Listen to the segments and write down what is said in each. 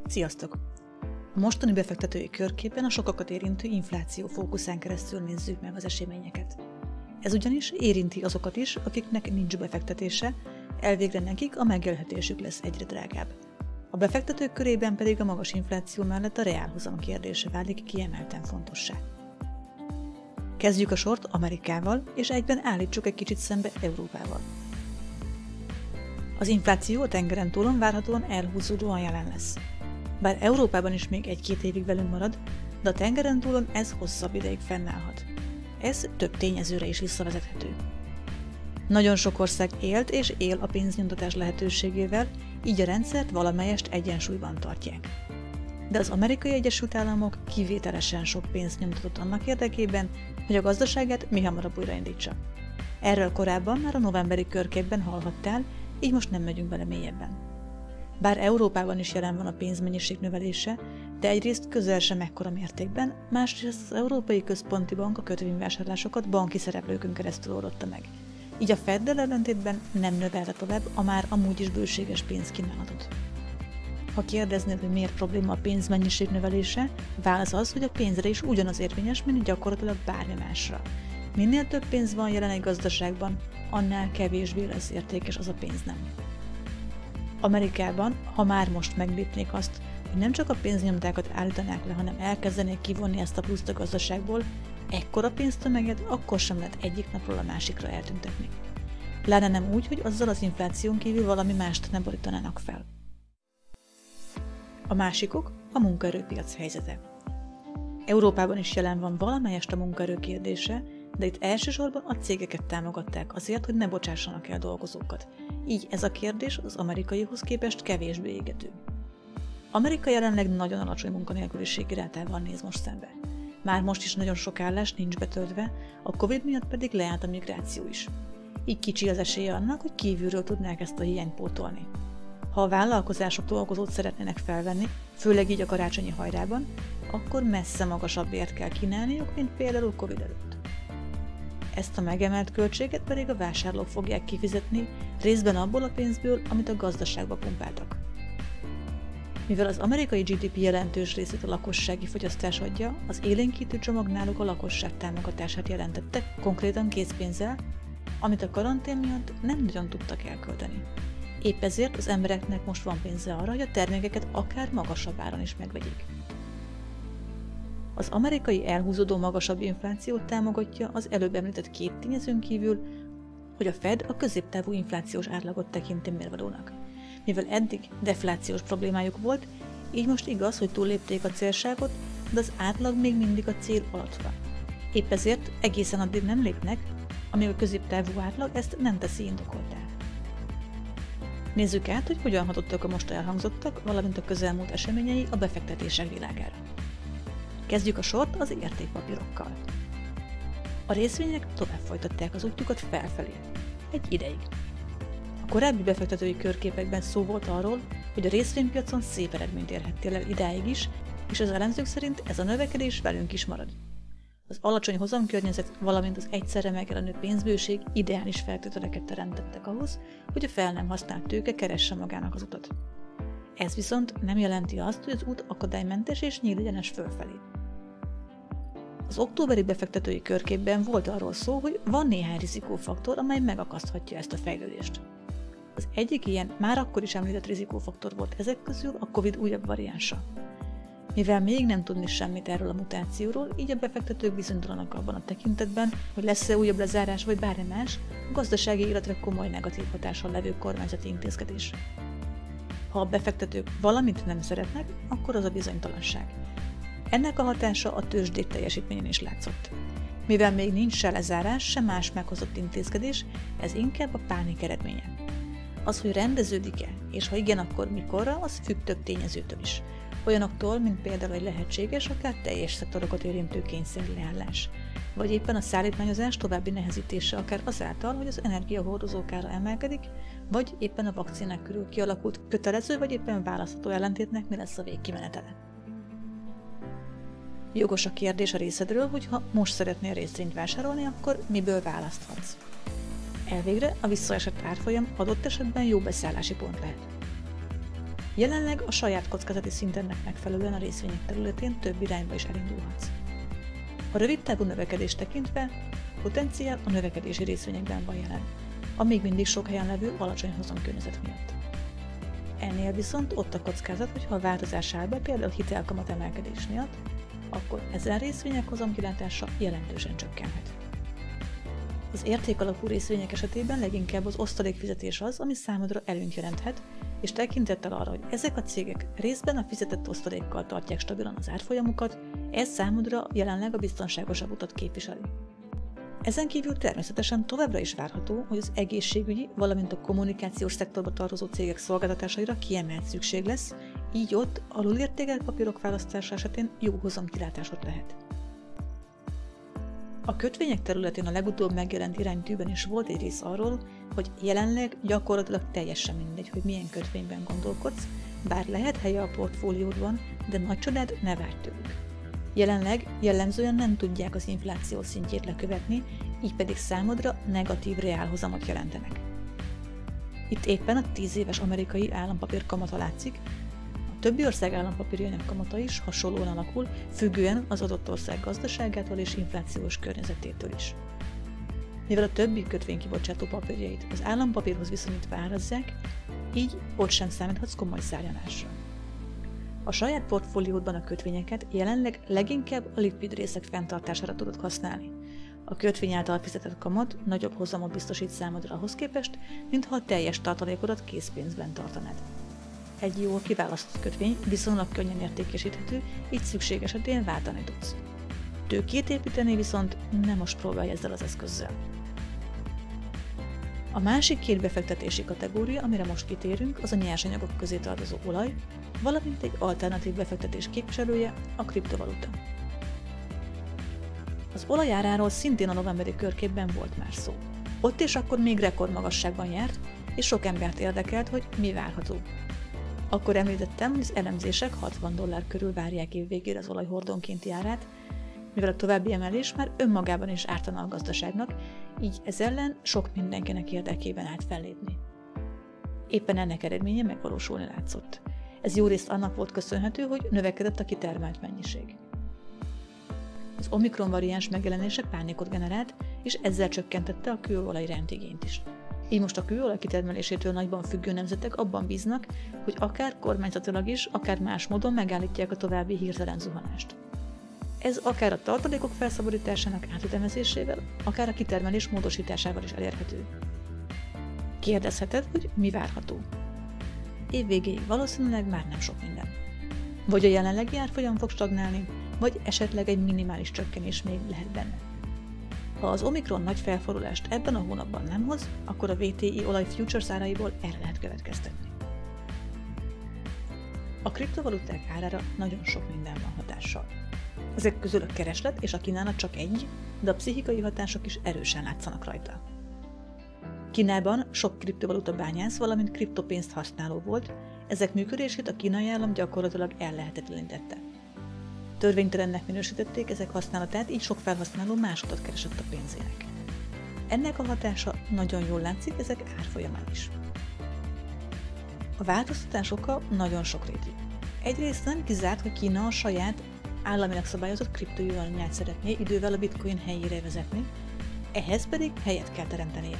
Sziasztok! A mostani befektetői körképen a sokakat érintő infláció fókuszán keresztül nézzük meg az eseményeket. Ez ugyanis érinti azokat is, akiknek nincs befektetése, elvégre nekik a megélhetésük lesz egyre drágább. A befektetők körében pedig a magas infláció mellett a reálhozam kérdése válik kiemelten fontossá. Kezdjük a sort Amerikával, és egyben állítsuk egy kicsit szembe Európával. Az infláció a tengeren túlon várhatóan elhúzódóan jelen lesz. Bár Európában is még 1-2 évig velünk marad, de a tengeren túlon ez hosszabb ideig fennállhat. Ez több tényezőre is visszavezethető. Nagyon sok ország élt és él a pénznyomtatás lehetőségével, így a rendszert valamelyest egyensúlyban tartják. De az Amerikai Egyesült Államok kivételesen sok pénzt nyomtatott annak érdekében, hogy a gazdaságát mihamarabb újraindítsa. Erről korábban már a novemberi körképben hallhattál, így most nem megyünk bele mélyebben. Bár Európában is jelen van a pénzmennyiség növelése, de egyrészt közel sem ekkora mértékben, másrészt az Európai Központi Bank a kötvényvásárlásokat banki szereplőkön keresztül oldotta meg. Így a Feddel ellentétben nem növelte tovább a már amúgy is bőséges pénzkínálatot. Ha kérdeznéd, hogy miért probléma a pénzmennyiség növelése, válasz az, hogy a pénzre is ugyanaz érvényes, mint gyakorlatilag bármi másra. Minél több pénz van jelen egy gazdaságban, annál kevésbé lesz értékes az a pénz nem. Amerikában, ha már most meglépnék azt, hogy nem csak a pénznyomtákat állítanák le, hanem elkezdenék kivonni ezt a pluszt a gazdaságból, ekkora pénztömeget akkor sem lehet egyik napról a másikra eltüntetni. Pláne nem úgy, hogy azzal az infláción kívül valami mást ne borítanának fel. A másikok a munkaerőpiac helyzete. Európában is jelen van valamelyest a munkaerő kérdése, de itt elsősorban a cégeket támogatták azért, hogy ne bocsássanak el dolgozókat. Így ez a kérdés az amerikaihoz képest kevésbé égető. Amerika jelenleg nagyon alacsony munkanélküliségi rátával néz most szembe. Már most is nagyon sok állás nincs betöltve, a Covid miatt pedig leállt a migráció is. Így kicsi az esélye annak, hogy kívülről tudnák ezt a hiányt pótolni. Ha a vállalkozások dolgozót szeretnének felvenni, főleg így a karácsonyi hajrában, akkor messze magasabb bért kell kínálniuk, mint például Covid előtt. Ezt a megemelt költséget pedig a vásárlók fogják kifizetni, részben abból a pénzből, amit a gazdaságba pumpáltak. Mivel az amerikai GDP jelentős részét a lakossági fogyasztás adja, az élénkítő csomag náluk a lakosság támogatását jelentette, konkrétan készpénzzel, amit a karantén miatt nem nagyon tudtak elkölteni. Épp ezért az embereknek most van pénze arra, hogy a termékeket akár magasabb áron is megvegyék. Az amerikai elhúzódó magasabb inflációt támogatja az előbb említett 2 tényezőn kívül, hogy a Fed a középtávú inflációs átlagot tekinti mérvadónak. Mivel eddig deflációs problémájuk volt, így most igaz, hogy túllépték a célsávot, de az átlag még mindig a cél alatt van. Épp ezért egészen addig nem lépnek, amíg a középtávú átlag ezt nem teszi indokoltá. Nézzük át, hogy hogyan hatottak a most elhangzottak, valamint a közelmúlt eseményei a befektetések világára. Kezdjük a sort az értékpapírokkal. A részvények tovább folytatták az útjukat felfelé. Egy ideig. A korábbi befektetői körképekben szó volt arról, hogy a részvénypiacon szép eredményt érhettél el idáig is, és az elemzők szerint ez a növekedés velünk is marad. Az alacsony hozamkörnyezet, valamint az egyszerre megjelenő pénzbőség ideális feltételeket teremtettek ahhoz, hogy a fel nem használt tőke keresse magának az utat. Ez viszont nem jelenti azt, hogy az út akadálymentes és nyílegyenes fölfelé. Az októberi befektetői körképben volt arról szó, hogy van néhány rizikófaktor, amely megakaszthatja ezt a fejlődést. Az egyik ilyen már akkor is említett rizikófaktor volt ezek közül a Covid újabb variánsa. Mivel még nem tudni semmit erről a mutációról, így a befektetők bizonytalanak abban a tekintetben, hogy lesz-e újabb lezárás vagy bármi más, a gazdasági életre komoly negatív hatással levő kormányzati intézkedés. Ha a befektetők valamit nem szeretnek, akkor az a bizonytalanság. Ennek a hatása a tőzsdék teljesítményén is látszott. Mivel még nincs se lezárás, se más meghozott intézkedés, ez inkább a pánik eredménye. Az, hogy rendeződik-e, és ha igen, akkor mikorra, az függ több tényezőtől is. Olyanoktól, mint például egy lehetséges, akár teljes szektorokat érintő kényszerleállás, vagy éppen a szállítmányozás további nehezítése akár azáltal, hogy az energiahordozók ára emelkedik, vagy éppen a vakcinák körül kialakult kötelező, vagy éppen választható ellentétnek mi lesz a végkimenetele. Jogos a kérdés a részedről, hogy ha most szeretnél részvényt vásárolni, akkor miből választhatsz. Elvégre a visszaesett árfolyam adott esetben jó beszállási pont lehet. Jelenleg a saját kockázati szintennek megfelelően a részvények területén több irányba is elindulhatsz. A rövid távú növekedést tekintve potenciál a növekedési részvényekben van jelen, a még mindig sok helyen levő alacsony hozamkörnyezet miatt. Ennél viszont ott a kockázat, hogy ha a változás áll be, például hitelkamat emelkedés miatt, akkor ezen részvények hozamkilátása jelentősen csökkenhet. Az értékalapú részvények esetében leginkább az osztalékfizetés az, ami számodra előnyt jelenthet, és tekintettel arra, hogy ezek a cégek részben a fizetett osztalékkal tartják stabilan az árfolyamukat, ez számodra jelenleg a biztonságosabb utat képviseli. Ezen kívül természetesen továbbra is várható, hogy az egészségügyi, valamint a kommunikációs szektorba tartozó cégek szolgáltatásaira kiemelt szükség lesz, így ott alulértékelt papírok választása esetén jó hozamkilátásod lehet. A kötvények területén a legutóbb megjelent iránytűben is volt egy rész arról, hogy jelenleg gyakorlatilag teljesen mindegy, hogy milyen kötvényben gondolkodsz, bár lehet helye a portfóliódban, de nagy csodát ne várj tőlük. Jelenleg jellemzően nem tudják az infláció szintjét lekövetni, így pedig számodra negatív reálhozamot jelentenek. Itt éppen a 10 éves amerikai állampapír kamata látszik, a többi ország állampapírjainak kamata is hasonlóan alakul, függően az adott ország gazdaságától és inflációs környezetétől is. Mivel a többi kötvénykibocsátó papírjait az állampapírhoz viszonyítva árazzák, így ott sem számíthatsz komoly szárnyalásra. A saját portfóliódban a kötvényeket jelenleg leginkább a likvid részek fenntartására tudod használni. A kötvény által fizetett kamat nagyobb hozamot biztosít számodra ahhoz képest, mintha a teljes tartalékodat készpénzben tartanád. Egy jól kiválasztott kötvény viszonylag könnyen értékesíthető, így szükség esetén váltani tudsz. Tőkét építeni viszont nem most próbálj ezzel az eszközzel. A másik két befektetési kategória, amire most kitérünk, az a nyersanyagok közé tartozó olaj, valamint egy alternatív befektetés képviselője, a kriptovaluta. Az olaj áráról szintén a novemberi körképben volt már szó. Ott és akkor még rekordmagasságban járt, és sok embert érdekelt, hogy mi várható. Akkor említettem, hogy az elemzések $60 körül várják év végére az olaj hordonkénti árát, mivel a további emelés már önmagában is ártana a gazdaságnak, így ez ellen sok mindenkinek érdekében állt fellépni. Éppen ennek eredménye megvalósulni látszott. Ez jó részt annak volt köszönhető, hogy növekedett a kitermelt mennyiség. Az Omikron variáns megjelenése pánikot generált, és ezzel csökkentette a kőolaj iránti igényt is. Így most a kőolaj kitermelésétől nagyban függő nemzetek abban bíznak, hogy akár kormányzatilag is, akár más módon megállítják a további hirtelen zuhanást. Ez akár a tartalékok felszabadításának átütemezésével, akár a kitermelés módosításával is elérhető. Kérdezheted, hogy mi várható? Év végéig valószínűleg már nem sok minden. Vagy a jelenlegi árfolyam fog stagnálni, vagy esetleg egy minimális csökkenés még lehet benne. Ha az Omikron nagy felfordulást ebben a hónapban nem hoz, akkor a WTI olaj futures áraiból erre lehet következtetni. A kriptovaluták árára nagyon sok minden van hatással. Ezek közül a kereslet és a kínálat csak egy, de a pszichikai hatások is erősen látszanak rajta. Kínában sok kriptovaluta bányász, valamint kriptopénzt használó volt, ezek működését a kínai állam gyakorlatilag ellehetetlenítette. Törvénytelennek minősítették ezek használatát, így sok felhasználó más utat keresett a pénzének. Ennek a hatása nagyon jól látszik ezek árfolyamán is. A változtatás oka nagyon sokrétű. Egyrészt nem kizárt, hogy Kína a saját államilag szabályozott kriptojuanját szeretné idővel a bitcoin helyére vezetni, ehhez pedig helyet kell teremtenie.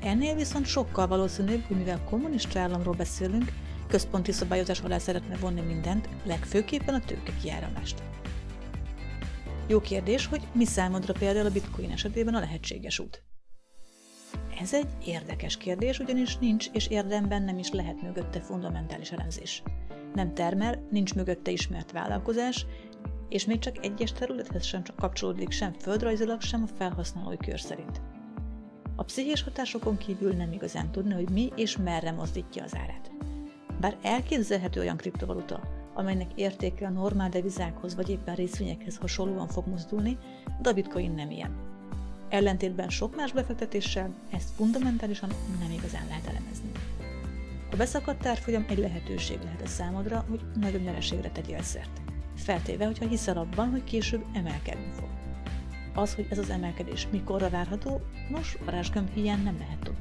Ennél viszont sokkal valószínűbb, hogy mivel kommunista államról beszélünk, központi szabályozás alá szeretne vonni mindent, legfőképpen a tőke kiáramlást. Jó kérdés, hogy mi számodra például a bitcoin esetében a lehetséges út. Ez egy érdekes kérdés, ugyanis nincs és érdemben nem is lehet mögötte fundamentális elemzés. Nem termel, nincs mögötte ismert vállalkozás, és még csak egyes területhez sem kapcsolódik sem földrajzilag, sem a felhasználói kör szerint. A pszichés hatásokon kívül nem igazán tudni, hogy mi és merre mozdítja az árát. Bár elképzelhető olyan kriptovaluta, amelynek értéke a normál devizákhoz vagy éppen részvényekhez hasonlóan fog mozdulni, de a bitcoin nem ilyen. Ellentétben sok más befektetéssel ezt fundamentálisan nem igazán lehet elemezni. A beszakadt árfolyam egy lehetőség lehet a számodra, hogy nagyobb nyereségre tegyél szert, feltéve, hogyha hiszel abban, hogy később emelkedni fog. Az, hogy ez az emelkedés mikorra várható, nos, varázsgömb híján nem lehet tudni.